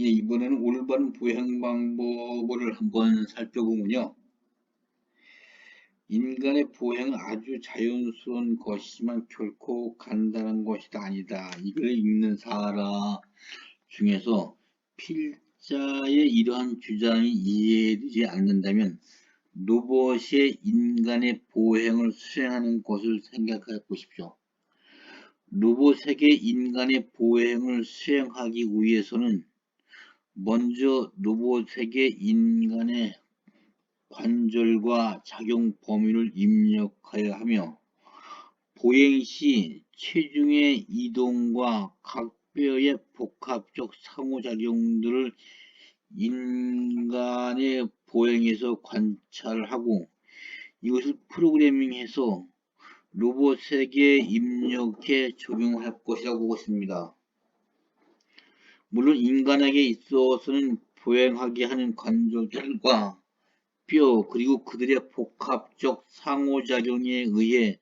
예, 이번에는 올바른 보행 방법을 한번 살펴보면요. 인간의 보행은 아주 자연스러운 것이지만 결코 간단한 것이 아니다. 이걸 읽는 사람 중에서 필자의 이러한 주장이 이해되지 않는다면 로봇의 인간의 보행을 수행하는 것을 생각해 보십시오. 로봇에게 인간의 보행을 수행하기 위해서는 먼저 로봇에게 인간의 관절과 작용 범위를 입력해야 하며 보행 시 체중의 이동과 각 뼈의 복합적 상호작용들을 인간의 보행에서 관찰하고 이것을 프로그래밍해서 로봇에게 입력해 적용할 것이라고 보고 있습니다. 물론 인간에게 있어서는 보행하게 하는 관절들과 뼈 그리고 그들의 복합적 상호작용에 의해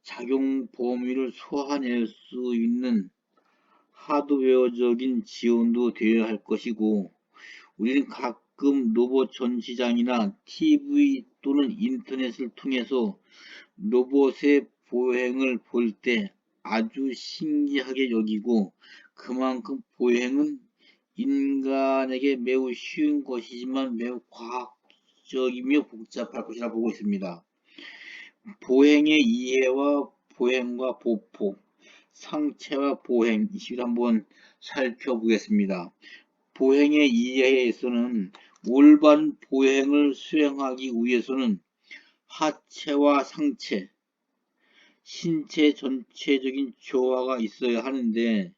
작용 범위를 소화해낼 수 있는 하드웨어적인 지원도 되어야 할 것이고 우리는 가끔 로봇 전시장이나 TV 또는 인터넷을 통해서 로봇의 보행을 볼 때 아주 신기하게 여기고 그만큼 보행은 인간에게 매우 쉬운 것이지만 매우 과학적이며 복잡할 것이라 보고 있습니다. 보행의 이해와 보행과 보폭, 상체와 보행 이 식으로 한번 살펴보겠습니다. 보행의 이해에서는 올바른 보행을 수행하기 위해서는 하체와 상체, 신체 전체적인 조화가 있어야 하는데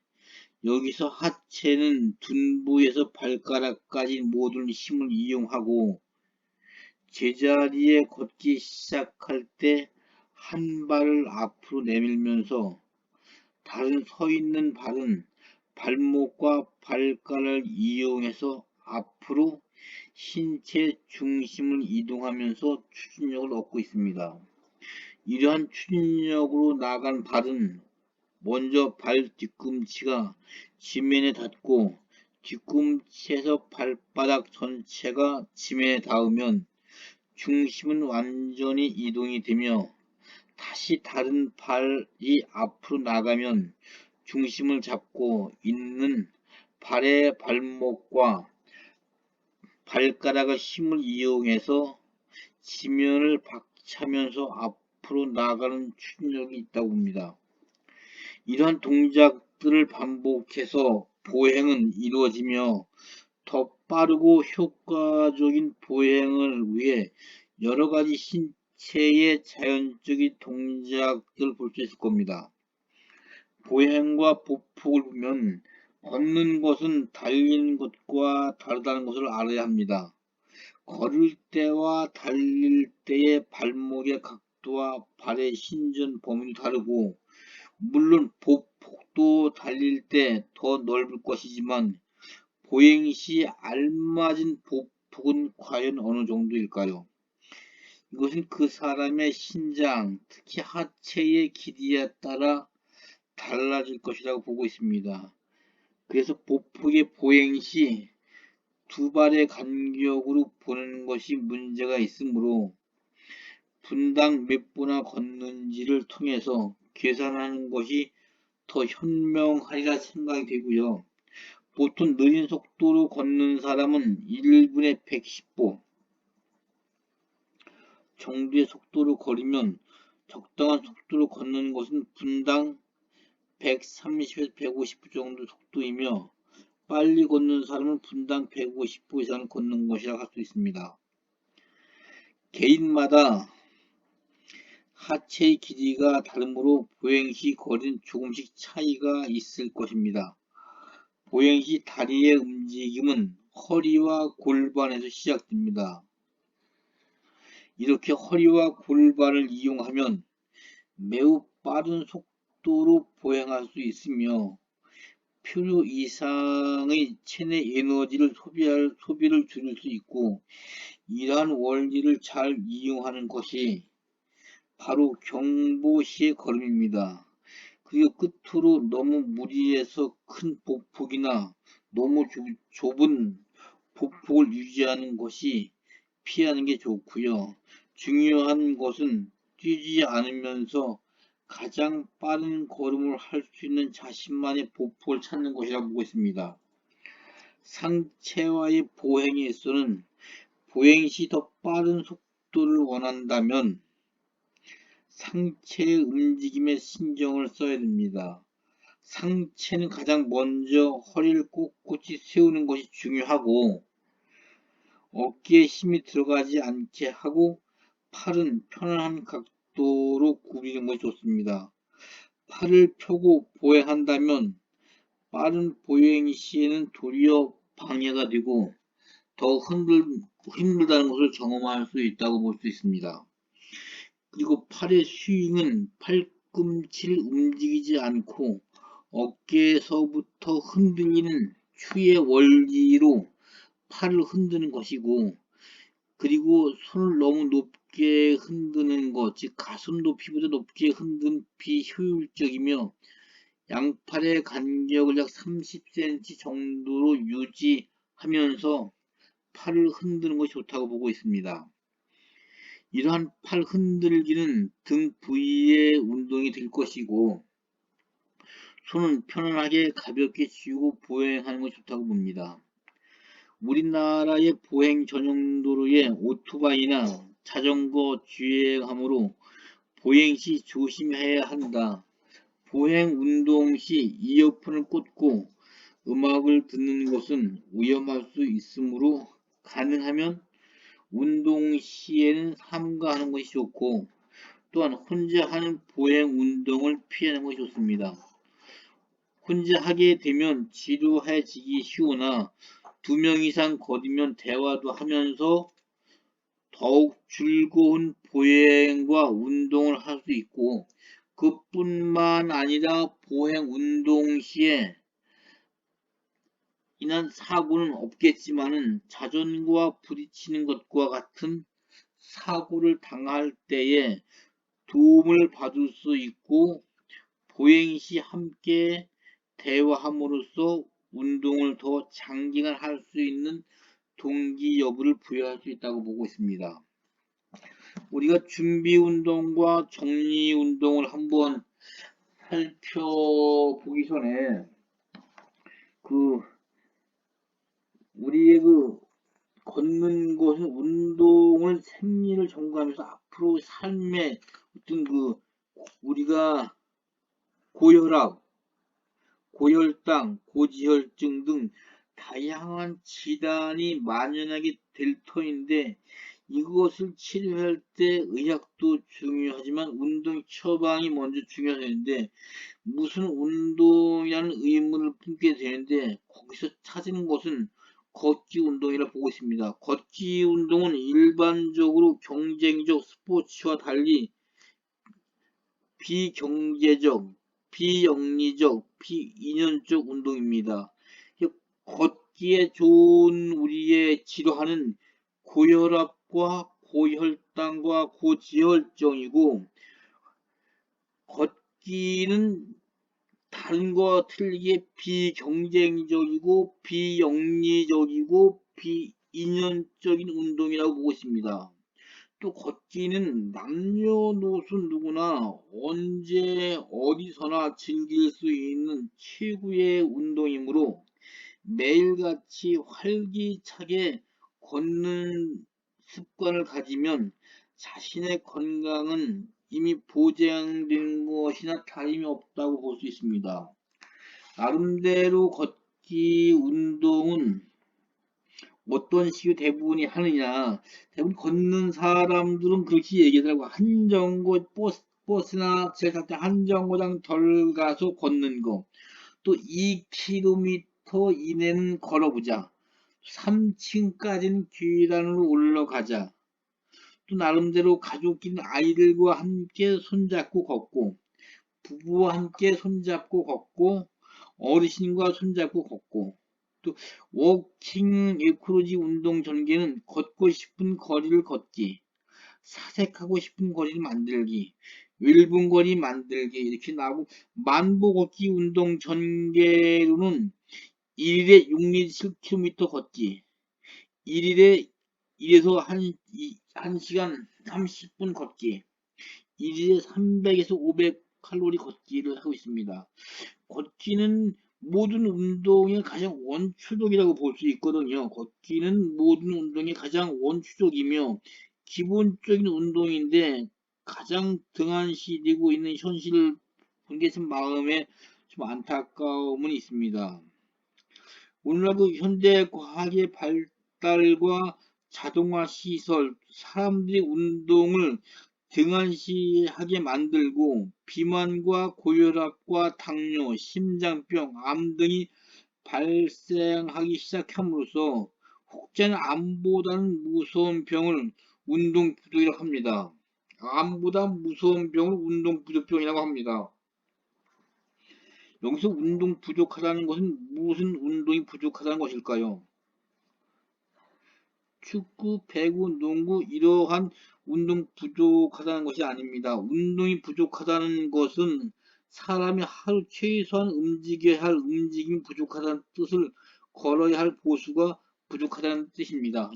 여기서 하체는 둔부에서 발가락까지 모든 힘을 이용하고 제자리에 걷기 시작할 때 한 발을 앞으로 내밀면서 다른 서 있는 발은 발목과 발가락을 이용해서 앞으로 신체 중심을 이동하면서 추진력을 얻고 있습니다. 이러한 추진력으로 나간 발은 먼저 발 뒤꿈치가 지면에 닿고 뒤꿈치에서 발바닥 전체가 지면에 닿으면 중심은 완전히 이동이 되며 다시 다른 발이 앞으로 나가면 중심을 잡고 있는 발의 발목과 발가락의 힘을 이용해서 지면을 박차면서 앞으로 나가는 추진력이 있다고 봅니다. 이러한 동작들을 반복해서 보행은 이루어지며 더 빠르고 효과적인 보행을 위해 여러가지 신체의 자연적인 동작들을 볼 수 있을 겁니다. 보행과 보폭을 보면 걷는 것은 달리는 것과 다르다는 것을 알아야 합니다. 걸을 때와 달릴 때의 발목의 각도와 발의 신전 범위도 다르고 물론 보폭도 달릴 때 더 넓을 것이지만 보행 시 알맞은 보폭은 과연 어느 정도일까요? 이것은 그 사람의 신장, 특히 하체의 길이에 따라 달라질 것이라고 보고 있습니다. 그래서 보폭의 보행 시 두 발의 간격으로 보는 것이 문제가 있으므로 분당 몇 분나 걷는지를 통해서 계산하는 것이 더 현명하리라 생각이 되고요. 보통 느린 속도로 걷는 사람은 1분에 110보 정도의 속도로 걸으면 적당한 속도로 걷는 것은 분당 130에서 150보 정도 속도이며 빨리 걷는 사람은 분당 150보 이상을 걷는 것이라고 할 수 있습니다. 개인마다 하체의 길이가 다르므로 보행 시 거리는 조금씩 차이가 있을 것입니다. 보행 시 다리의 움직임은 허리와 골반에서 시작됩니다. 이렇게 허리와 골반을 이용하면 매우 빠른 속도로 보행할 수 있으며 필요 이상의 체내 에너지를 소비를 줄일 수 있고 이러한 원리를 잘 이용하는 것이 바로 경보시의 걸음입니다. 그리고 끝으로 너무 무리해서 큰 보폭이나 너무 좁은 보폭을 유지하는 것이 피하는 게 좋고요. 중요한 것은 뛰지 않으면서 가장 빠른 걸음을 할 수 있는 자신만의 보폭을 찾는 것이라고 보고 있습니다. 상체와의 보행에서는 보행 시 더 빠른 속도를 원한다면 상체의 움직임에 신경을 써야 됩니다. 상체는 가장 먼저 허리를 꼿꼿이 세우는 것이 중요하고 어깨에 힘이 들어가지 않게 하고 팔은 편안한 각도로 구부리는 것이 좋습니다. 팔을 펴고 보행한다면 빠른 보행 시에는 도리어 방해가 되고 더 힘들다는 것을 경험할 수 있다고 볼 수 있습니다. 그리고 팔의 스윙은 팔꿈치를 움직이지 않고 어깨에서부터 흔들리는 추의 원리로 팔을 흔드는 것이고, 그리고 손을 너무 높게 흔드는 것, 즉 가슴 높이보다 높게 흔든 비효율적이며 양팔의 간격을 약 30cm 정도로 유지하면서 팔을 흔드는 것이 좋다고 보고 있습니다. 이러한 팔 흔들기는 등 부위의 운동이 될 것이고 손은 편안하게 가볍게 쥐고 보행하는 것이 좋다고 봅니다. 우리나라의 보행 전용 도로에 오토바이나 자전거 주행하므로 보행 시 조심해야 한다. 보행 운동 시 이어폰을 꽂고 음악을 듣는 것은 위험할 수 있으므로 가능하면 운동 시에는 삼가하는 것이 좋고 또한 혼자 하는 보행 운동을 피하는 것이 좋습니다. 혼자 하게 되면 지루해지기 쉬우나 2명 이상 거리면 대화도 하면서 더욱 즐거운 보행과 운동을 할 수 있고 그뿐만 아니라 보행 운동 시에 인한 사고는 없겠지만은 자전거와 부딪히는 것과 같은 사고를 당할 때에 도움을 받을 수 있고 보행 시 함께 대화함으로써 운동을 더 장기간 할 수 있는 동기 여부를 부여할 수 있다고 보고 있습니다. 우리가 준비 운동과 정리 운동을 한번 살펴보기 전에 우리의 걷는 것은 운동을 생리를 전가하면서 앞으로 삶의 어떤 우리가 고혈압, 고혈당, 고지혈증 등 다양한 질환이 만연하게 될 터인데 이것을 치료할 때 의학도 중요하지만 운동 처방이 먼저 중요한데 무슨 운동이라는 의문을 품게 되는데 거기서 찾은 것은 걷기 운동이라 보고 있습니다. 걷기 운동은 일반적으로 경쟁적 스포츠와 달리 비경제적, 비영리적, 비인연적 운동입니다. 걷기에 좋은 우리의 치료하는 고혈압과 고혈당과 고지혈증이고 걷기는 다른 거와 틀리게 비경쟁적이고 비영리적이고 비인연적인 운동이라고 보고 있습니다. 또 걷기는 남녀노소 누구나 언제 어디서나 즐길 수 있는 최고의 운동이므로 매일같이 활기차게 걷는 습관을 가지면 자신의 건강은 이미 보장된 것이나 다름이 없다고 볼 수 있습니다. 나름대로 걷기 운동은 어떤 식으로 대부분이 하느냐, 대부분 걷는 사람들은 그렇게 얘기하더라고. 버스나 지하철 탈 때 한 정거장 덜 가서 걷는 거, 또 2km 이내는 걸어보자, 3층까지는 계단으로 올라가자, 또 나름대로 가족끼리 아이들과 함께 손잡고 걷고 부부와 함께 손잡고 걷고 어르신과 손잡고 걷고 또 워킹 에코로지 운동 전개는 걷고 싶은 거리를 걷기, 사색하고 싶은 거리를 만들기, 1분 거리 만들기 이렇게 나오고 만보 걷기 운동 전개로는 1일에 6리터 7km 걷기 1에서 1시간 30분 걷기 1일에 300에서 500 칼로리 걷기를 하고 있습니다. 걷기는 모든 운동의 가장 원초적이라고 볼 수 있거든요. 걷기는 모든 운동의 가장 원초적이며 기본적인 운동인데 가장 등한시되고 있는 현실을 본 게 좀 마음에 좀 안타까움은 있습니다. 오늘날 그 현대 과학의 발달과 자동화 시설, 사람들이 운동을 등한시하게 만들고 비만과 고혈압과 당뇨, 심장병, 암 등이 발생하기 시작함으로써 혹자는 암보다는 무서운 병을 운동부족이라고 합니다. 암보다 무서운 병을 운동부족병이라고 합니다. 여기서 운동 부족하다는 것은 무슨 운동이 부족하다는 것일까요? 축구, 배구, 농구 이러한 운동 부족하다는 것이 아닙니다. 운동이 부족하다는 것은 사람이 하루 최소한 움직여야 할 움직임이 부족하다는 뜻을 걸어야 할 보수가 부족하다는 뜻입니다.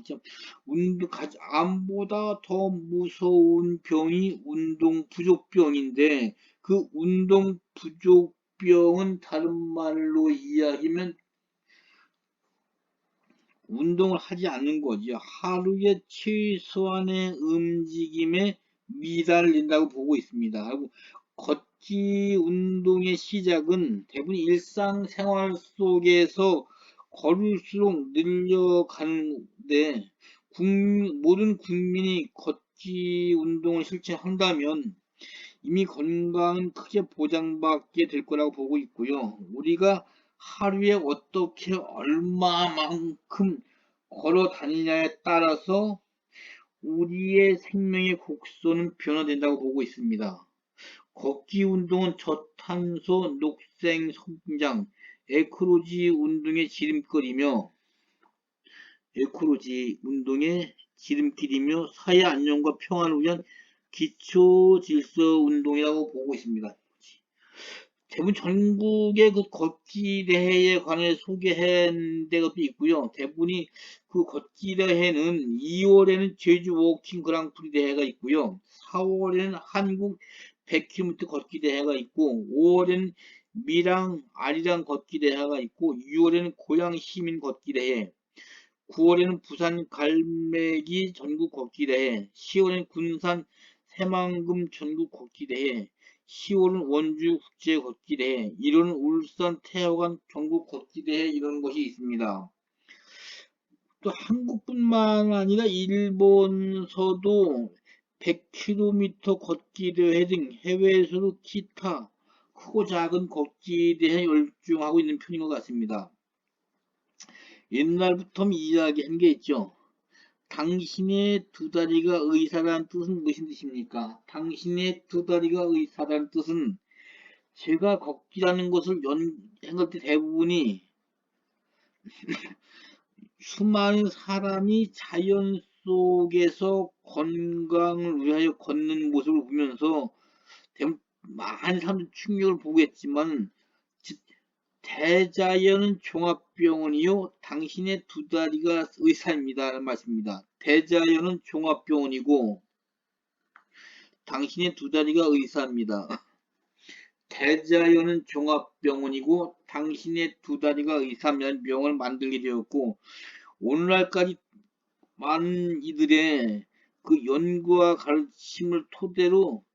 암보다 더 무서운 병이 운동 부족병인데 그 운동 부족병은 다른 말로 이야기하면 운동을 하지 않는 거죠. 하루에 최소한의 움직임에 미달린다고 보고 있습니다. 그리고 걷기 운동의 시작은 대부분 일상생활 속에서 걸을수록 늘려가는데 모든 국민이 걷기 운동을 실천한다면 이미 건강은 크게 보장받게 될 거라고 보고 있고요. 우리가 하루에 어떻게 얼마만큼 걸어 다니냐에 따라서 우리의 생명의 곡선은 변화된다고 보고 있습니다. 걷기 운동은 저탄소 녹색 성장, 에코로지 운동의 지름길이며 사회 안녕과 평화를 위한 기초 질서 운동이라고 보고 있습니다. 대부분 전국의 그 걷기 대회에 관해 소개한 데가 또 있고요. 대부분이 그 걷기 대회는 2월에는 제주 워킹 그랑프리 대회가 있고요. 4월에는 한국 100km 걷기 대회가 있고 5월에는 밀양 아리랑 걷기 대회가 있고 6월에는 고양 시민 걷기 대회 9월에는 부산 갈매기 전국 걷기 대회 10월에는 군산 새만금 전국 걷기 대회 10월은 원주 국제 걷기 대회 1월은 울산 태화강 전국 걷기 대회 이런 것이 있습니다. 또 한국뿐만 아니라 일본서도 100km 걷기 대회 등 해외에서도 기타 크고 작은 걷기 대회에 열중하고 있는 편인 것 같습니다. 옛날부터 이야기한 게 있죠. 당신의 두 다리가 의사라는 뜻은 무슨 뜻입니까? 당신의 두 다리가 의사라는 뜻은 제가 걷기라는 것을 연행할 때 대부분이 수많은 사람이 자연 속에서 건강을 위하여 걷는 모습을 보면서 많은 사람들이 충격을 보겠지만 대자연은 종합병원이요 당신의 두 다리가 의사입니다 라는 말씀입니다. 대자연은 종합병원이고 당신의 두 다리가 의사입니다. 대자연은 종합병원이고 당신의 두 다리가 의사면 병원을 만들게 되었고 오늘날까지 많은 이들의 그 연구와 가르침을 토대로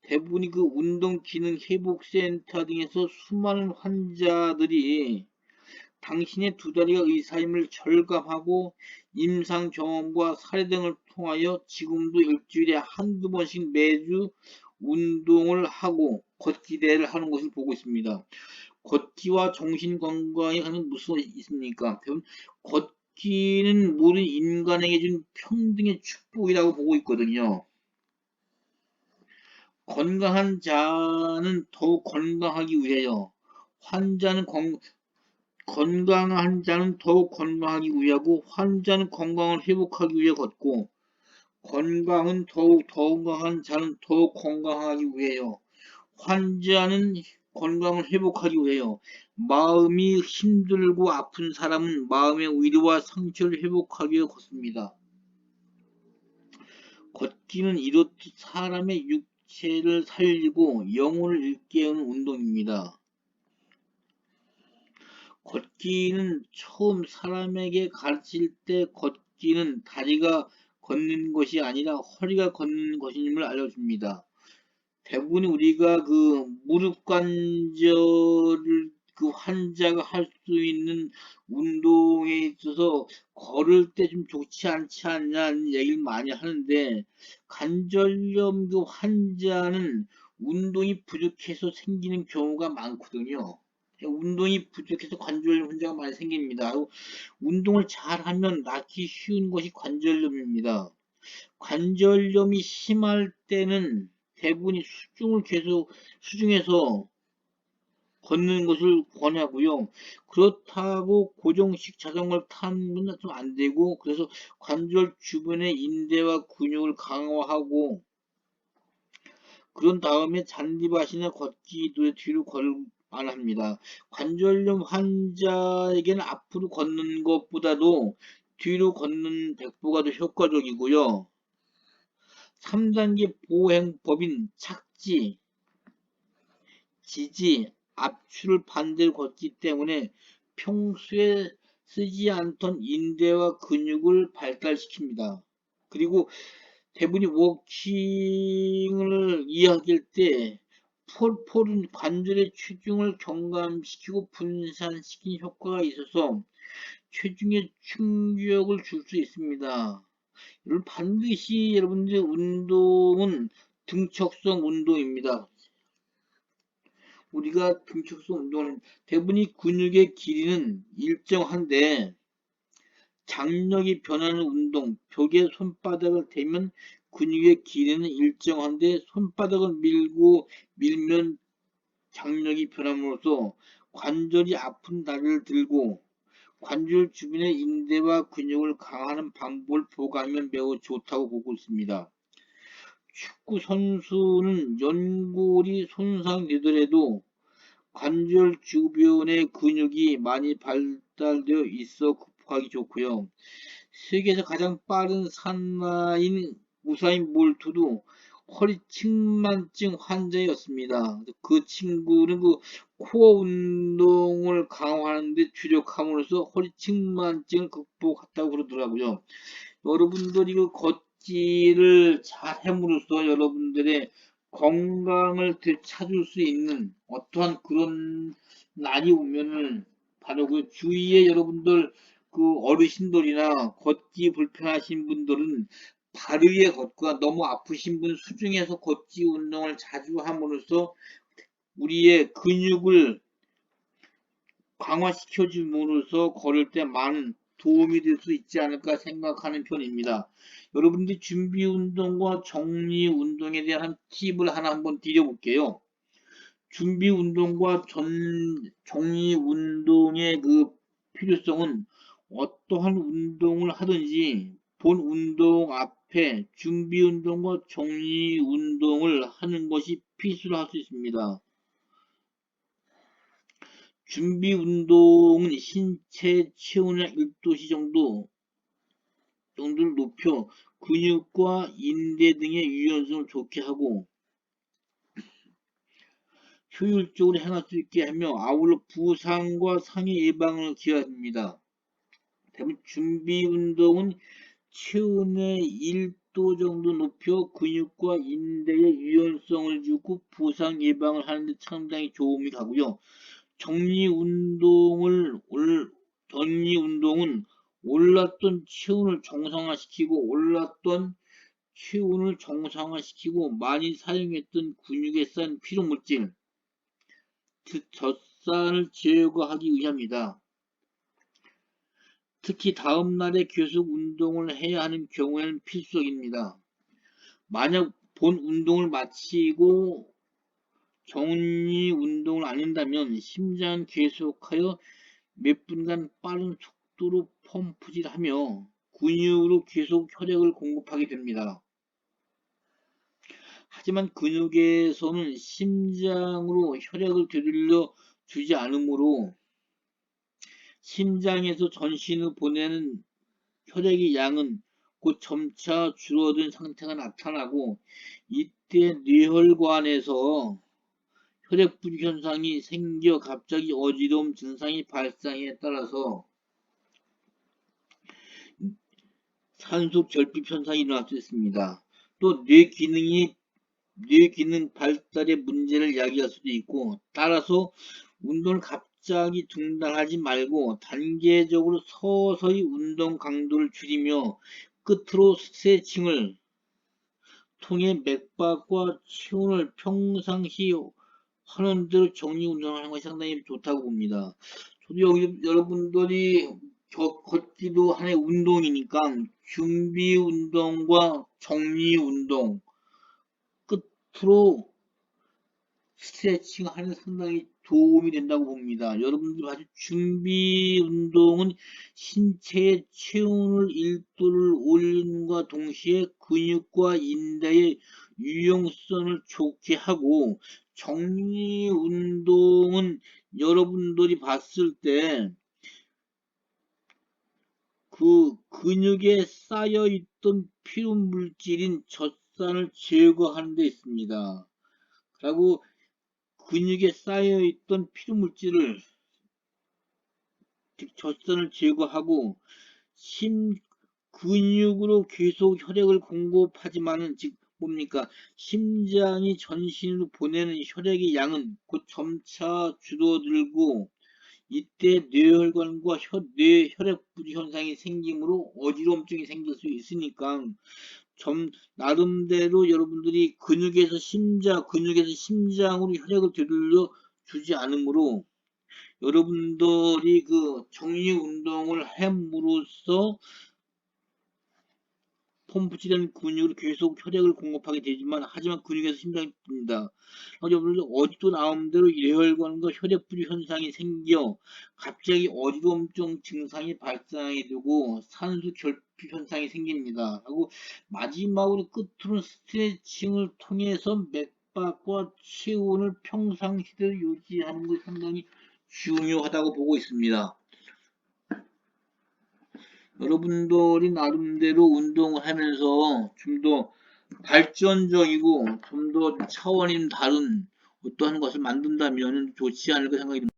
대부분이 그 운동기능회복센터 등에서 수많은 환자들이 당신의 두 다리가 의사임을 절감하고 임상경험과 사례 등을 통하여 지금도 일주일에 한두 번씩 매주 운동을 하고 걷기 대회를 하는 것을 보고 있습니다. 걷기와 정신건강에 관한 무슨 것이 있습니까? 걷기는 모든 인간에게 준 평등의 축복이라고 보고 있거든요. 건강한 자는 더욱 건강하기 위하여 건강한 자는 더욱 건강하기 위하고 환자는 건강을 회복하기 위해 걷고 건강은 더욱 건강한 자는 더욱 건강하기 위해요. 환자는 건강을 회복하기 위해요. 마음이 힘들고 아픈 사람은 마음의 위로와 상처를 회복하기 위해 걷습니다. 걷기는 이렇듯 사람의 육체를 살리고 영혼을 일깨우는 운동입니다. 걷기는 처음 사람에게 가르칠 때 걷기는 다리가 걷는 것이 아니라 허리가 걷는 것임을 알려줍니다. 대부분 우리가 그 무릎 관절을 그 환자가 할 수 있는 운동에 있어서 걸을 때 좀 좋지 않지 않냐는 얘기를 많이 하는데 관절염 그 환자는 운동이 부족해서 생기는 경우가 많거든요. 운동이 부족해서 관절염 환자가 많이 생깁니다. 운동을 잘하면 낫기 쉬운 것이 관절염입니다. 관절염이 심할 때는 대부분이 수중에서 걷는 것을 권하고요. 그렇다고 고정식 자전거를 타는 건 좀 안 되고, 그래서 관절 주변의 인대와 근육을 강화하고, 그런 다음에 잔디밭이나 걷기도에 뒤로 걸만 합니다. 관절염 환자에게는 앞으로 걷는 것보다도 뒤로 걷는 백보가 더 효과적이고요. 3단계 보행법인 착지, 지지, 압출을 반대로 걷기 때문에 평소에 쓰지 않던 인대와 근육을 발달시킵니다. 그리고 대부분이 워킹을 이야기할 때 폴은 관절의 체중을 경감시키고 분산시키는 효과가 있어서 체중에 충격을 줄 수 있습니다. 반드시 여러분들 운동은 등척성 운동입니다. 우리가 등척성 운동은 대부분이 근육의 길이는 일정한데 장력이 변하는 운동, 벽에 손바닥을 대면 근육의 길이는 일정한데 손바닥을 밀면 장력이 변함으로써 관절이 아픈 다리를 들고 관절 주변의 인대와 근육을 강화하는 방법을 보강하면 매우 좋다고 보고 있습니다. 축구 선수는 연골이 손상되더라도 관절 주변의 근육이 많이 발달되어 있어 극복하기 좋고요. 세계에서 가장 빠른 산마인 우사인 볼트도 허리 측만증 환자였습니다. 그 친구는 그 코어 운동을 강화하는데 주력함으로써 허리 측만증을 극복했다고 그러더라고요. 여러분들이 그 걷기를 잘 함으로써 여러분들의 건강을 되찾을 수 있는 어떠한 그런 날이 오면은 바로 그 주위에 여러분들 그 어르신들이나 걷기 불편하신 분들은 바르게 걷고 너무 아프신 분 수중에서 걷기 운동을 자주 함으로써 우리의 근육을 강화시켜줌으로써 걸을 때 많은 도움이 될 수 있지 않을까 생각하는 편입니다. 여러분들이 준비 운동과 정리 운동에 대한 팁을 하나 한번 드려볼게요. 준비 운동과 정리 운동의 그 필요성은 어떠한 운동을 하든지 본 운동 앞에 준비 운동과 정리 운동을 하는 것이 필수로 할 수 있습니다. 준비 운동은 신체 체온의 1도씨 정도를 높여 근육과 인대 등의 유연성을 좋게 하고 효율적으로 행할 수 있게 하며 아울러 부상과 상해 예방을 기하입니다. 대부분 준비 운동은 체온의 1도 정도 높여 근육과 인대의 유연성을 주고 부상 예방을 하는 데 상당히 도움이 가고요. 정리 운동은 올랐던 체온을 정상화시키고 많이 사용했던 근육에 쌓인 피로물질, 즉 젖산을 제거하기 위함이다. 특히 다음날에 계속 운동을 해야 하는 경우에는 필수적입니다. 만약 본 운동을 마치고 정리 운동을 안 한다면 심장은 계속하여 몇 분간 빠른 속도로 펌프질하며 근육으로 계속 혈액을 공급하게 됩니다. 하지만 근육에서는 심장으로 혈액을 되돌려 주지 않으므로 심장에서 전신을 보내는 혈액의 양은 곧 점차 줄어든 상태가 나타나고, 이때 뇌혈관에서 혈액 부족 현상이 생겨 갑자기 어지러움 증상이 발생에 따라서 산소 결핍 현상이 일어날 수 있습니다. 또 뇌 기능 발달의 문제를 야기할 수도 있고, 따라서 운동을 갑자기 중단하지 말고 단계적으로 서서히 운동 강도를 줄이며 끝으로 스트레칭을 통해 맥박과 체온을 평상시 하는 대로 정리 운동하는 것이 상당히 좋다고 봅니다. 저도 여기 여러분들이 걷기도 하나의 운동이니까 준비 운동과 정리 운동 끝으로 스트레칭 하는 상당히 도움이 된다고 봅니다. 여러분들 아주 준비 운동은 신체의 체온을 1도를 올림과 동시에 근육과 인대의 유용성을 좋게 하고, 정리 운동은 여러분들이 봤을 때 그 근육에 쌓여 있던 피로 물질인 젖산을 제거하는 데 있습니다. 그리고 근육에 쌓여있던 피로물질을 젖산을 제거하고 근육으로 계속 혈액을 공급하지만은 즉 뭡니까? 심장이 전신으로 보내는 혈액의 양은 곧 점차 줄어들고, 이때 뇌혈관과 뇌혈액 부족 현상이 생기므로 어지러움증이 생길 수 있으니까 나름대로 여러분들이 근육에서 심장으로 혈액을 되돌려 주지 않으므로 여러분들이 그 정리 운동을 함으로써 펌프질된 근육으로 계속 혈액을 공급하게 되지만, 하지만 근육에서 심장이 뜹니다. 여러분들 어디도 나옴대로 뇌혈관과 혈액 부족 현상이 생겨 갑자기 어지럼증 증상이 발생하게 되고 산소 결핍 현상이 생깁니다. 하고 마지막으로 끝으로 스트레칭을 통해서 맥박과 체온을 평상시대로 유지하는 것이 상당히 중요하다고 보고 있습니다. 여러분들이 나름대로 운동을 하면서 좀 더 발전적이고 좀 더 차원이 다른 어떠한 것을 만든다면 좋지 않을까 생각이 듭니다.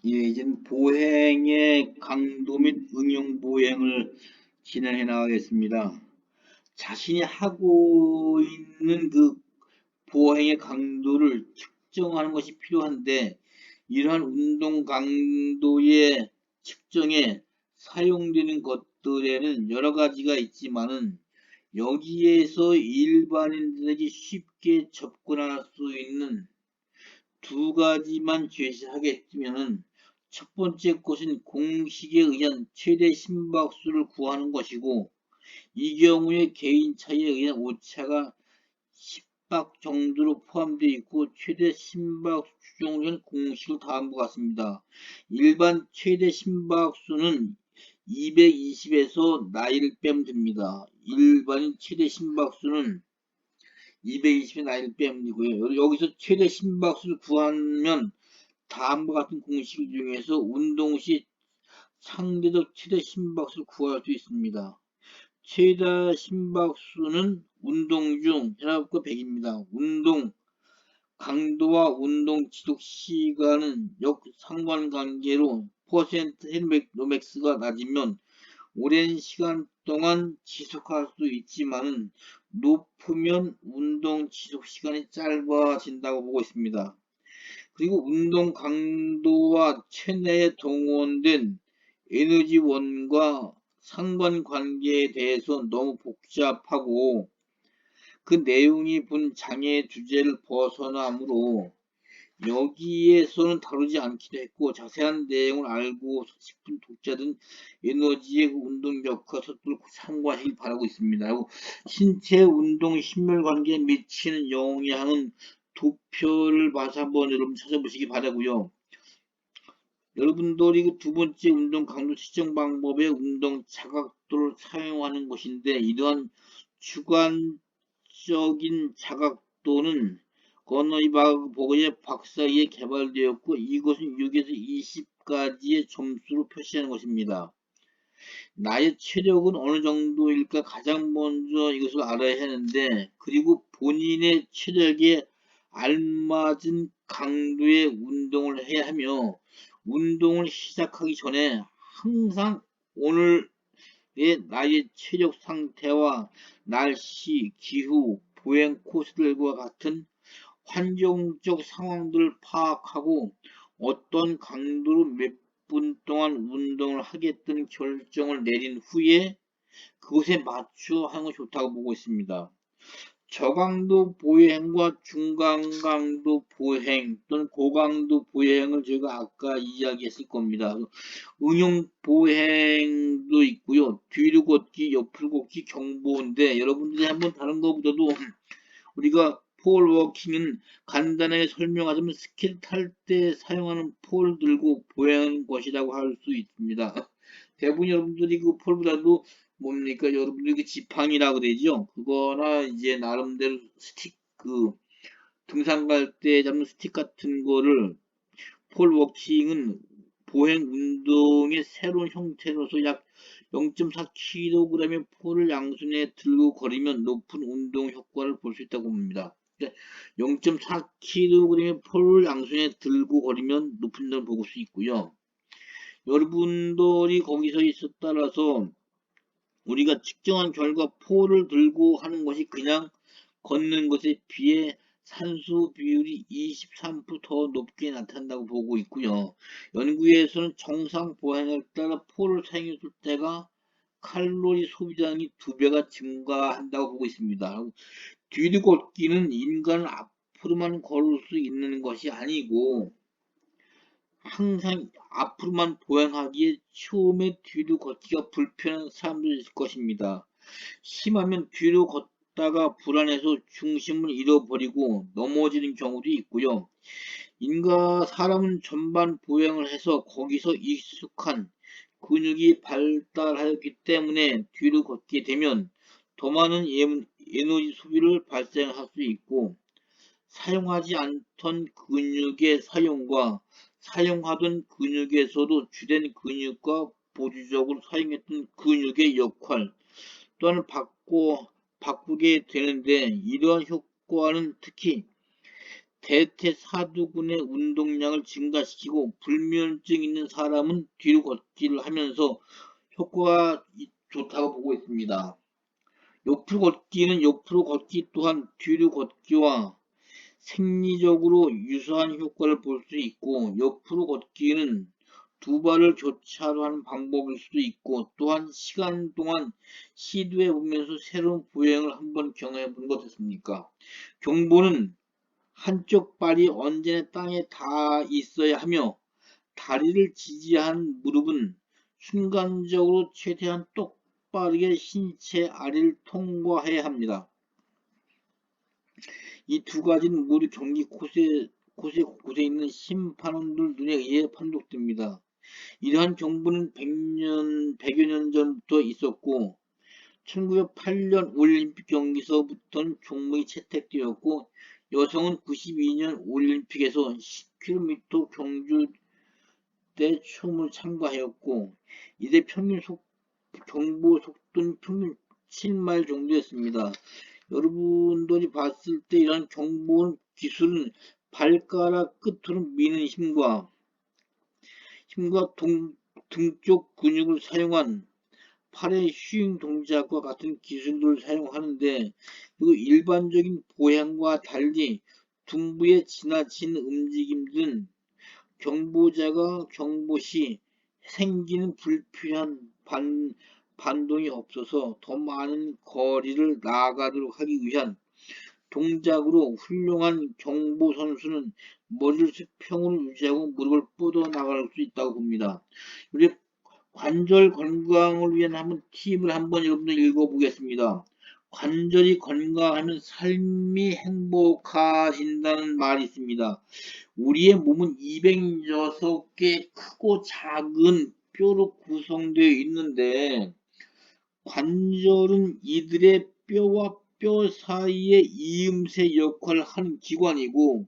예, 이제는 보행의 강도 및 응용 보행을 진행해 나가겠습니다. 자신이 하고 있는 그 보행의 강도를 측정하는 것이 필요한데, 이러한 운동 강도의 측정에 사용되는 것들에는 여러 가지가 있지만은, 여기에서 일반인들에게 쉽게 접근할 수 있는 두 가지만 제시하겠으면은, 첫 번째 것은 공식에 의한 최대 심박수를 구하는 것이고, 이 경우에 개인 차이에 의한 오차가 10박 정도로 포함되어 있고, 최대 심박수 추정률은 공식을 다음과 같습니다. 일반 최대 심박수는 220에서 나이를 빼면 됩니다. 일반인 최대 심박수는 220의 나이를 빼면 되고요. 여기서 최대 심박수를 구하면 다음과 같은 공식을 이용해서 운동 시 상대적 최대 심박수를 구할 수 있습니다. 최다 심박수는 운동 중 혈압과 100입니다. 운동 강도와 운동 지속 시간은 역상관관계로 퍼센트 헬로맥스가 낮으면 오랜 시간 동안 지속할 수 있지만, 높으면 운동 지속 시간이 짧아진다고 보고 있습니다. 그리고 운동 강도와 체내에 동원된 에너지원과 상관관계에 대해서 너무 복잡하고 그 내용이 본 장애 주제를 벗어나므로 여기에서는 다루지 않기도 했고, 자세한 내용을 알고 싶은 독자들은 에너지의 그 운동 역할 서두를 참고하시길 바라고 있습니다. 그리고 신체 운동 심혈관계에 미치는 영향은 도표를 봐서 한번 여러분 찾아보시기 바라고요. 여러분들이 그 두 번째 운동 강도 측정 방법의 운동 자각도를 사용하는 것인데, 이러한 주관적인 자각도는 건너이바그 보거의 박사에 의해 개발되었고, 이것은 6에서 20까지의 점수로 표시하는 것입니다. 나의 체력은 어느 정도일까 가장 먼저 이것을 알아야 하는데, 그리고 본인의 체력에 알맞은 강도의 운동을 해야 하며, 운동을 시작하기 전에 항상 오늘의 나의 체력 상태와 날씨, 기후, 보행 코스들과 같은 환경적 상황들을 파악하고 어떤 강도로 몇 분 동안 운동을 하겠다는 결정을 내린 후에 그것에 맞춰 하는 것이 좋다고 보고 있습니다. 저강도 보행과 중강강도 보행 또는 고강도 보행을 제가 아까 이야기했을 겁니다. 응용 보행도 있고요. 뒤로 걷기, 옆으로 걷기, 경보인데 여러분들이 한번 다른 것보다도 우리가 폴 워킹은 간단하게 설명하자면 스케이트 탈 때 사용하는 폴 들고 보행하는 것이라고 할 수 있습니다. 대부분 여러분들이 그 폴보다도 뭡니까? 여러분들이 그 지팡이라고 되죠? 그거나 이제 나름대로 스틱, 등산 갈 때 잡는 스틱 같은 거를 폴 워킹은 보행 운동의 새로운 형태로서 약 0.4kg의 폴을 양손에 들고 걸으면 높은 운동 효과를 볼 수 있다고 봅니다. 0.4kg의 폴을 양손에 들고 걸으면 높은 운동을 볼 수 있고요. 여러분들이 거기서 따라서 우리가 측정한 결과 폴을 들고 하는 것이 그냥 걷는 것에 비해 산소 비율이 23%더 높게 나타난다고 보고 있고요. 연구에서는 정상 보행에 따라 폴을 사용했을 때가 칼로리 소비량이 2배가 증가한다고 보고 있습니다. 뒤로 걷기는 인간은 앞으로만 걸을 수 있는 것이 아니고 항상 앞으로만 보행하기에 처음에 뒤로 걷기가 불편한 사람도 있을 것입니다. 심하면 뒤로 걷다가 불안해서 중심을 잃어버리고 넘어지는 경우도 있고요. 사람은 전반 보행을 해서 거기서 익숙한 근육이 발달하였기 때문에 뒤로 걷게 되면 더 많은 에너지 소비를 발생할 수 있고, 사용하지 않던 근육의 사용과 사용하던 근육에서도 주된 근육과 보조적으로 사용했던 근육의 역할 또한 바꾸게 되는데, 이러한 효과는 특히 대퇴사두근의 운동량을 증가시키고 불면증 있는 사람은 뒤로 걷기를 하면서 효과가 좋다고 보고 있습니다. 옆으로 걷기는 옆으로 걷기 또한 뒤로 걷기와 생리적으로 유사한 효과를 볼 수 있고, 옆으로 걷기는 두 발을 교차로 하는 방법일 수도 있고, 또한 시간 동안 시도해 보면서 새로운 보행을 한번 경험해 보는 것 어떻습니까? 경보는 한쪽 발이 언제나 땅에 닿아 있어야 하며, 다리를 지지한 무릎은 순간적으로 최대한 똑바르게 신체 아래를 통과해야 합니다. 이 두 가지는 모두 경기 곳곳에 있는 심판원들 눈에 의해 판독됩니다. 이러한 정부는 100여 년 전부터 있었고, 1908년 올림픽 경기서부터는 종목이 채택되었고, 여성은 92년 올림픽에서 10km 경주 때 처음으로 참가하였고, 이때 경보 속도는 평균 7마일 정도였습니다. 여러분들이 봤을 때 이런 경보 기술은 발가락 끝으로 미는 힘과 등 쪽 근육을 사용한 팔의 슈잉 동작과 같은 기술들을 사용하는데, 그 일반적인 보행과 달리 둔부의 지나친 움직임들은 경보자가 경보 시 생기는 불필요한 반동이 없어서 더 많은 거리를 나아가도록 하기 위한 동작으로, 훌륭한 경보 선수는 머리를 수평으로 유지하고 무릎을 뻗어 나갈 수 있다고 봅니다. 우리 관절 건강을 위한 한번 팁을 한번 여러분들 읽어보겠습니다. 관절이 건강하면 삶이 행복하신다는 말이 있습니다. 우리의 몸은 206개 크고 작은 뼈로 구성되어 있는데 관절은 이들의 뼈와 뼈 사이의 이음새 역할을 하는 기관이고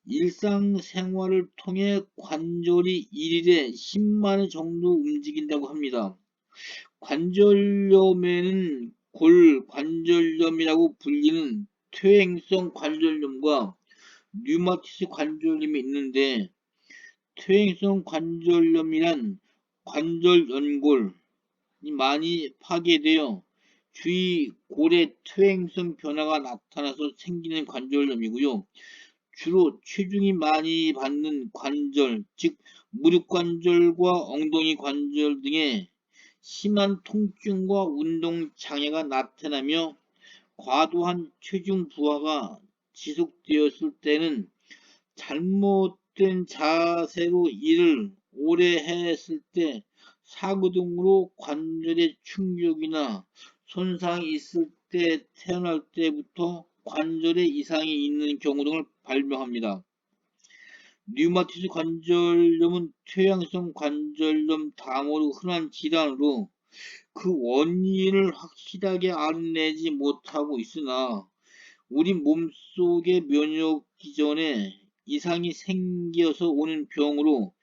일상생활을 통해 관절이 일일에 10만 회 정도 움직인다고 합니다. 관절염에는 골관절염이라고 불리는 퇴행성 관절염과 류마티스 관절염이 있는데 퇴행성 관절염이란 관절 연골이 많이 파괴되어 주위 골의 퇴행성 변화가 나타나서 생기는 관절염이고요. 주로 체중이 많이 받는 관절, 즉 무릎 관절과 엉덩이 관절 등의 심한 통증과 운동 장애가 나타나며 과도한 체중 부하가 지속되었을 때는 잘못된 자세로 일을 오래 했을 때 사고 등으로 관절에 충격이나 손상이 있을 때 태어날 때부터 관절에 이상이 있는 경우 등을 발명합니다. 류마티스 관절염은 퇴행성 관절염 다음으로 흔한 질환으로 그 원인을 확실하게 알아내지 못하고 있으나 우리 몸속의 면역 기전에 이상이 생겨서 오는 병으로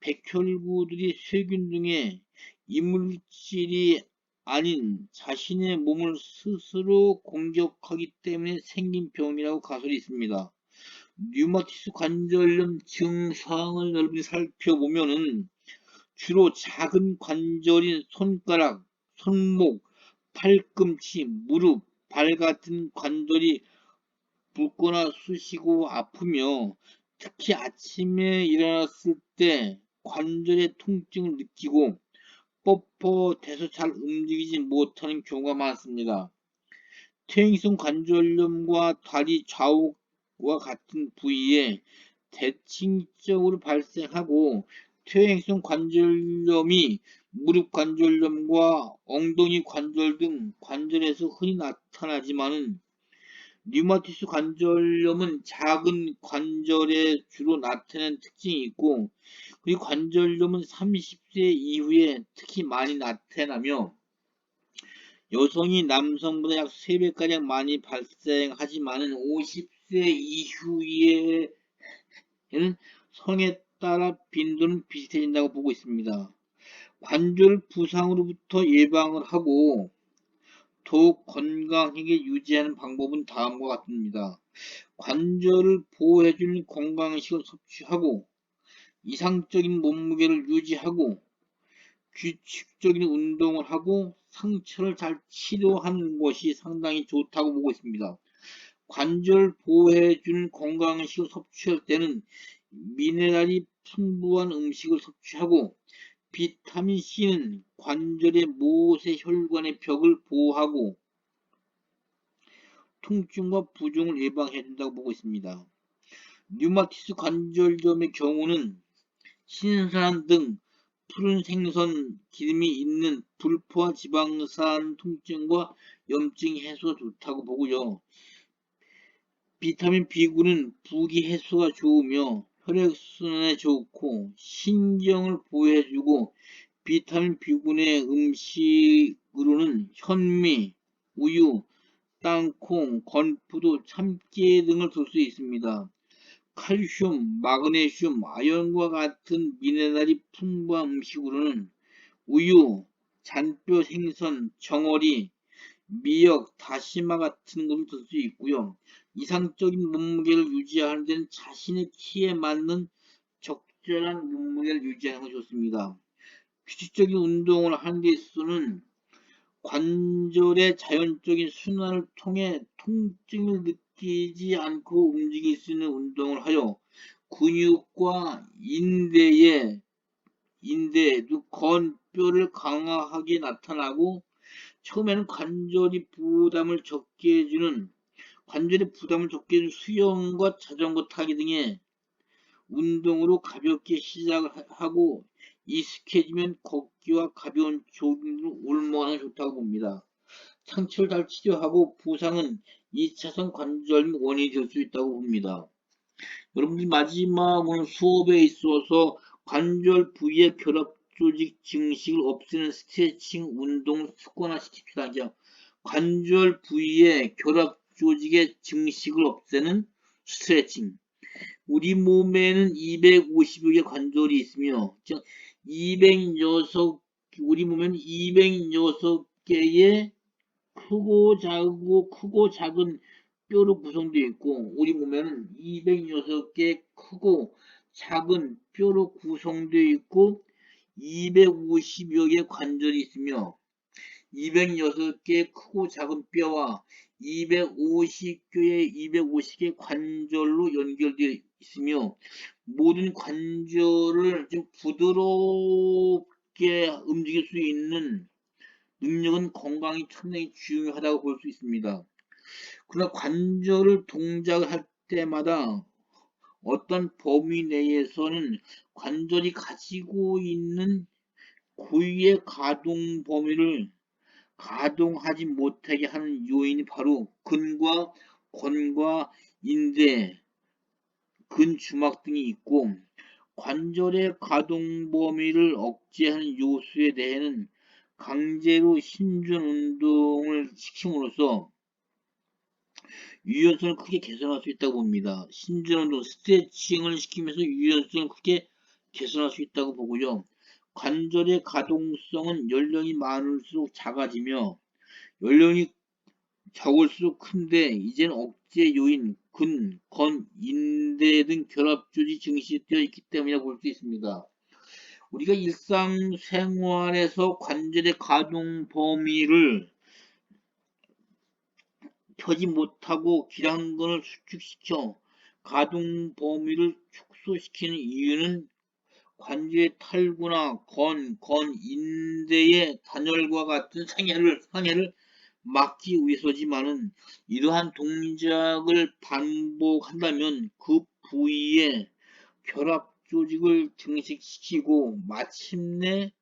백혈구들이 세균 등의 이물질이 아닌 자신의 몸을 스스로 공격하기 때문에 생긴 병이라고 가설이 있습니다. 류마티스 관절염 증상을 여러분이 살펴보면은 주로 작은 관절인 손가락, 손목, 팔꿈치, 무릎, 발 같은 관절이 붓거나 쑤시고 아프며 특히 아침에 일어났을 때 관절의 통증을 느끼고 뻣뻣해서 잘 움직이지 못하는 경우가 많습니다. 퇴행성 관절염과 다리 좌우와 같은 부위에 대칭적으로 발생하고 퇴행성 관절염이 무릎 관절염과 엉덩이 관절 등 관절에서 흔히 나타나지만은 류마티스 관절염은 작은 관절에 주로 나타내는 특징이 있고 그리고 관절염은 30세 이후에 특히 많이 나타나며 여성이 남성보다 약 3배가량 많이 발생하지만은 50세 이후에는 성에 따라 빈도는 비슷해진다고 보고 있습니다. 관절 부상으로부터 예방을 하고 더욱 건강하게 유지하는 방법은 다음과 같습니다. 관절을 보호해주는 건강식을 섭취하고 이상적인 몸무게를 유지하고 규칙적인 운동을 하고 상처를 잘 치료하는 것이 상당히 좋다고 보고 있습니다. 관절 보호해주는 건강식을 섭취할 때는 미네랄이 풍부한 음식을 섭취하고 비타민C는 관절의 모세 혈관의 벽을 보호하고 통증과 부종을 예방해준다고 보고 있습니다. 류마티스 관절염의 경우는 신선한 등 푸른 생선 기름이 있는 불포화 지방산 통증과 염증 해소가 좋다고 보고요. 비타민 B9는 부기 해소가 좋으며 혈액순환에 좋고 신경을 보호해주고 비타민 B9의 음식으로는 현미, 우유, 땅콩, 건푸도, 참깨 등을 들 수 있습니다. 칼슘, 마그네슘, 아연과 같은 미네랄이 풍부한 음식으로는 우유, 잔뼈 생선, 정어리, 미역, 다시마 같은 것을 들 수 있고요. 이상적인 몸무게를 유지하는 데는 자신의 키에 맞는 적절한 몸무게를 유지하는 것이 좋습니다. 규칙적인 운동을 하는 데 있어서는 관절의 자연적인 순환을 통해 통증을 느끼지 않고 움직일 수 있는 운동을 하여 근육과 인대, 건뼈를 강화하게 나타나고 처음에는 관절의 부담을 적게 해주는 수영과 자전거 타기 등의 운동으로 가볍게 시작을 하고 익숙해지면 걷기와 가벼운 조깅으로 올라가는 게 좋다고 봅니다. 상처를 잘 치료하고 부상은 2차선 관절 원인이 될 수 있다고 봅니다. 여러분들 마지막으로 수업에 있어서 관절 부위의 결합 조직 증식을 없애는 스트레칭 운동을 습관화시킵시다. 관절 부위의 결합 조직의 증식을 없애는 스트레칭. 우리 몸에는 250여 개 관절이 있으며, 즉 206, 우리 몸에는 206개의 크고 작은 뼈로 구성되어 있고, 우리 몸에는 206개 크고 작은 뼈로 구성되어 있고 250여 개 관절이 있으며, 206개 크고 작은 뼈와 250개 관절로 연결되어 있으며, 모든 관절을 좀 부드럽게 움직일 수 있는 능력은 건강이 상당히 중요하다고 볼 수 있습니다. 그러나 관절을 동작을 할 때마다 어떤 범위 내에서는 관절이 가지고 있는 고유의 가동 범위를 가동하지 못하게 하는 요인이 바로 근과 건과 인대, 근주막 등이 있고, 관절의 가동 범위를 억제하는 요소에 대해는 강제로 신전 운동을 시킴으로써 유연성을 크게 개선할 수 있다고 봅니다. 신전 운동, 스트레칭을 시키면서 유연성을 크게 개선할 수 있다고 보고요. 관절의 가동성은 연령이 많을수록 작아지며 연령이 적을수록 큰데, 이제는 억제 요인, 근, 건, 인대 등 결합 조직 증식되어 있기 때문이라고 볼 수 있습니다. 우리가 일상생활에서 관절의 가동 범위를 펴지 못하고 기량근을 수축시켜 가동 범위를 축소시키는 이유는 관절의 탈구나 인대의 단열과 같은 상해를 막기 위해서지만은, 이러한 동작을 반복한다면 그 부위의 결합 조직을 증식시키고 마침내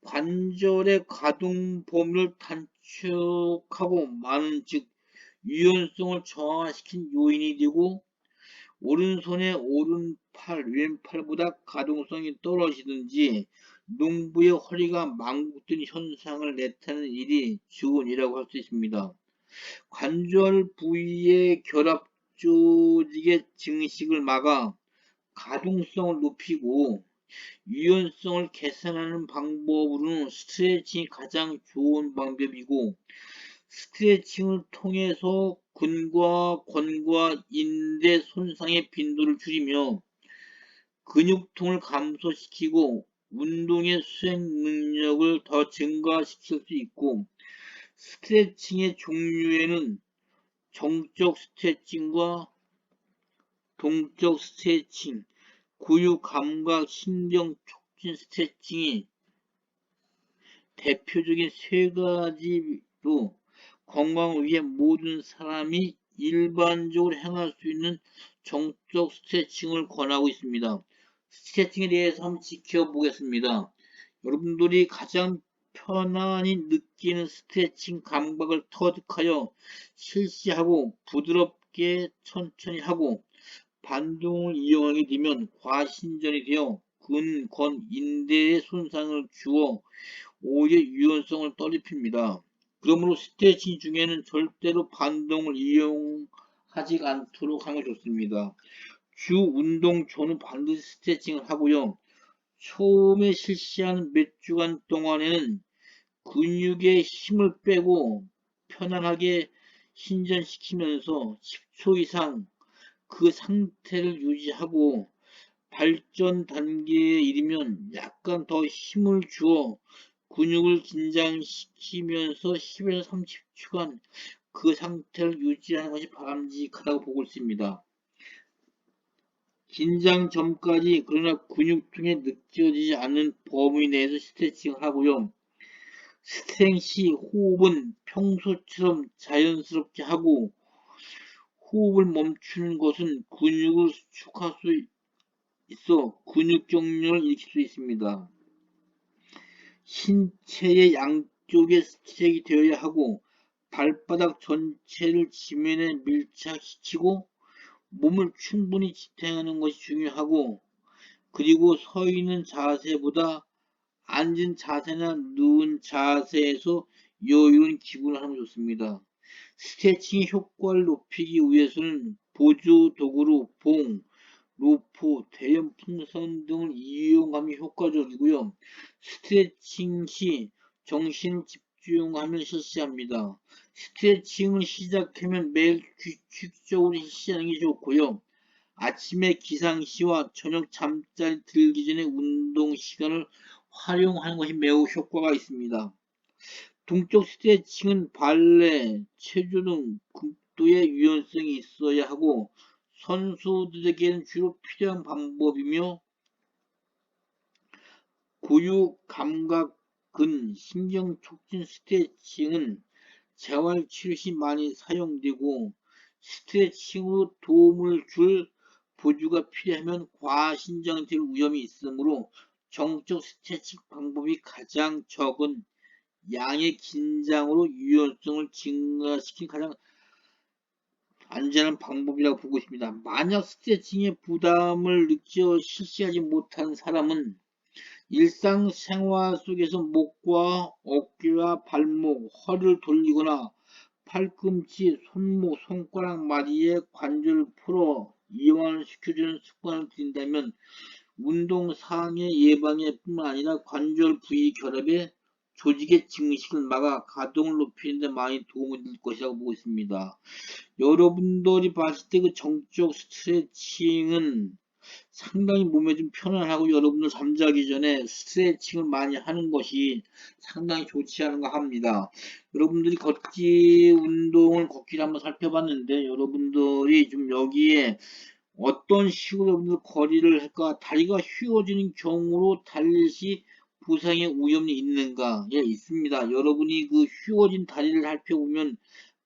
관절의 가동 범위를 단축하고 많은, 즉 유연성을 저하시킨 요인이 되고, 오른손의 오른팔, 왼팔보다 가동성이 떨어지든지 농부의 허리가 망국된 현상을 나타내는 일이 주근이라고 할 수 있습니다. 관절 부위의 결합 조직의 증식을 막아 가동성을 높이고 유연성을 개선하는 방법으로는 스트레칭이 가장 좋은 방법이고, 스트레칭을 통해서 근과 건과 인대 손상의 빈도를 줄이며 근육통을 감소시키고 운동의 수행 능력을 더 증가시킬 수 있고, 스트레칭의 종류에는 정적 스트레칭과 동적 스트레칭, 구육 감각 신경 촉진 스트레칭이 대표적인 세 가지로 건강을 위해 모든 사람이 일반적으로 행할 수 있는 정적 스트레칭을 권하고 있습니다. 스트레칭에 대해서 한번 지켜보겠습니다. 여러분들이 가장 편안히 느끼는 스트레칭 감각을 터득하여 실시하고 부드럽게 천천히 하고 반동을 이용하게 되면 과신전이 되어 근, 건, 인대에 손상을 주어 오히려 유연성을 떨어뜨립니다. 그러므로 스트레칭 중에는 절대로 반동을 이용하지 않도록 하는 게 좋습니다. 주 운동 전후 반드시 스트레칭을 하고요. 처음에 실시하는 몇 주간 동안에는 근육에 힘을 빼고 편안하게 신전시키면서 10초 이상 그 상태를 유지하고, 발전 단계에 이르면 약간 더 힘을 주어 근육을 긴장시키면서 10에서 30초간 그 상태를 유지하는 것이 바람직하다고 보고 있습니다. 긴장 전까지 그러나 근육통에 느껴지지 않는 범위 내에서 스트레칭을 하고요. 스트레칭 시 호흡은 평소처럼 자연스럽게 하고, 호흡을 멈추는 것은 근육을 수축할 수 있어 근육경련을 일으킬 수 있습니다. 신체의 양쪽에 스트레칭이 되어야 하고 발바닥 전체를 지면에 밀착시키고 몸을 충분히 지탱하는 것이 중요하고, 그리고 서 있는 자세보다 앉은 자세나 누운 자세에서 여유로운 기분을 하면 좋습니다. 스트레칭의 효과를 높이기 위해서는 보조 도구로 봉, 로프, 대형 풍선 등을 이용하면 효과적이고요. 스트레칭 시 정신 집중하면 실시합니다. 스트레칭을 시작하면 매일 규칙적으로 실시하는 게 좋고요. 아침에 기상시와 저녁 잠자리 들기 전에 운동 시간을 활용하는 것이 매우 효과가 있습니다. 동적 스트레칭은 발레, 체조 등 극도의 유연성이 있어야 하고 선수들에게는 주로 필요한 방법이며, 고유 감각근 신경 촉진 스트레칭은 재활치료 시 많이 사용되고, 스트레칭으로 도움을 줄 보조가 필요하면 과신장될 위험이 있으므로 정적 스트레칭 방법이 가장 적은 양의 긴장으로 유연성을 증가시킨 가장 안전한 방법이라고 보고 있습니다. 만약 스트레칭에 부담을 느껴 실시하지 못한 사람은 일상생활 속에서 목과 어깨와 발목, 허리를 돌리거나 팔꿈치, 손목, 손가락 마디의 관절을 풀어 이완을 시켜주는 습관을 들인다면 운동 상해 예방에 뿐만 아니라 관절 부위 결합의 조직의 증식을 막아 가동을 높이는 데 많이 도움이 될 것이라고 보고 있습니다. 여러분들이 봤을 때 그 정적 스트레칭은 상당히 몸에 좀 편안하고, 여러분들 잠자기 전에 스트레칭을 많이 하는 것이 상당히 좋지 않은가 합니다. 여러분들이 걷기 운동을 걷기를 한번 살펴봤는데, 여러분들이 좀 여기에 어떤 식으로 여러분들 거리를 할까, 다리가 휘어지는 경우로 달릴 시 부상의 위험이 있는가? 예, 있습니다. 여러분이 그 휘어진 다리를 살펴보면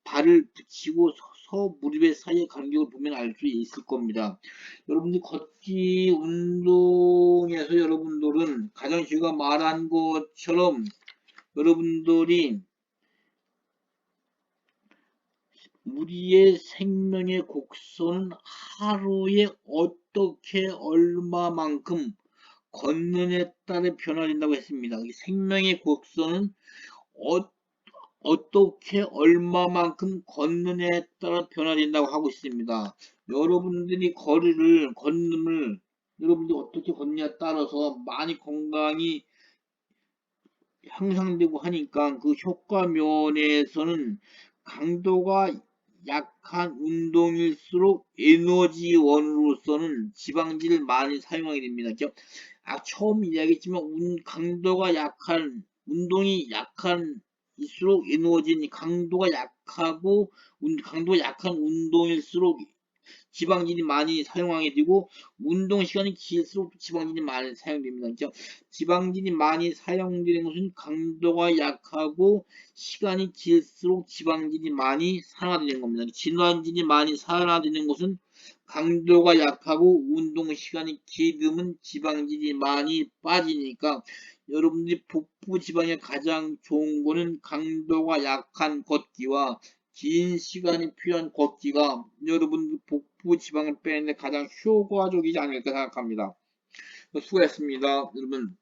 발을 붙이고 서서 무릎의 사이의 간격을 보면 알 수 있을 겁니다. 여러분들 걷기 운동에서 여러분들은 가장 제가 말한 것처럼 여러분들이 우리의 생명의 곡선은 하루에 어떻게 얼마만큼 걷느냐에 따라 변화된다고 했습니다. 생명의 곡선은 어떻게 얼마만큼 걷느냐에 따라 변화된다고 하고 있습니다. 여러분들이 걷는을 여러분들이 어떻게 걷느냐에 따라서 많이 건강이 향상되고 하니까 그 효과 면에서는 강도가 약한 운동일수록 에너지원으로서는 지방질을 많이 사용하게 됩니다. 처음 이야기했지만 강도가 약한 운동이 약한 일수록 에너지 강도가 약하고 강도가 약한 운동일수록 지방진이 많이 사용하게 되고, 운동 시간이 길수록 지방진이 많이 사용됩니다. 그렇죠? 지방진이 많이 사용되는 것은 강도가 약하고 시간이 길수록 지방진이 많이 산화되는 겁니다. 진환진이 많이 산화되는 것은 강도가 약하고 운동 시간이 길으면 지방진이 많이 빠지니까, 여러분들이 복부 지방에 가장 좋은 거는 강도가 약한 걷기와 긴 시간이 필요한 걷기가 여러분 복부 지방을 빼는데 가장 효과적이지 않을까 생각합니다. 수고했습니다, 여러분.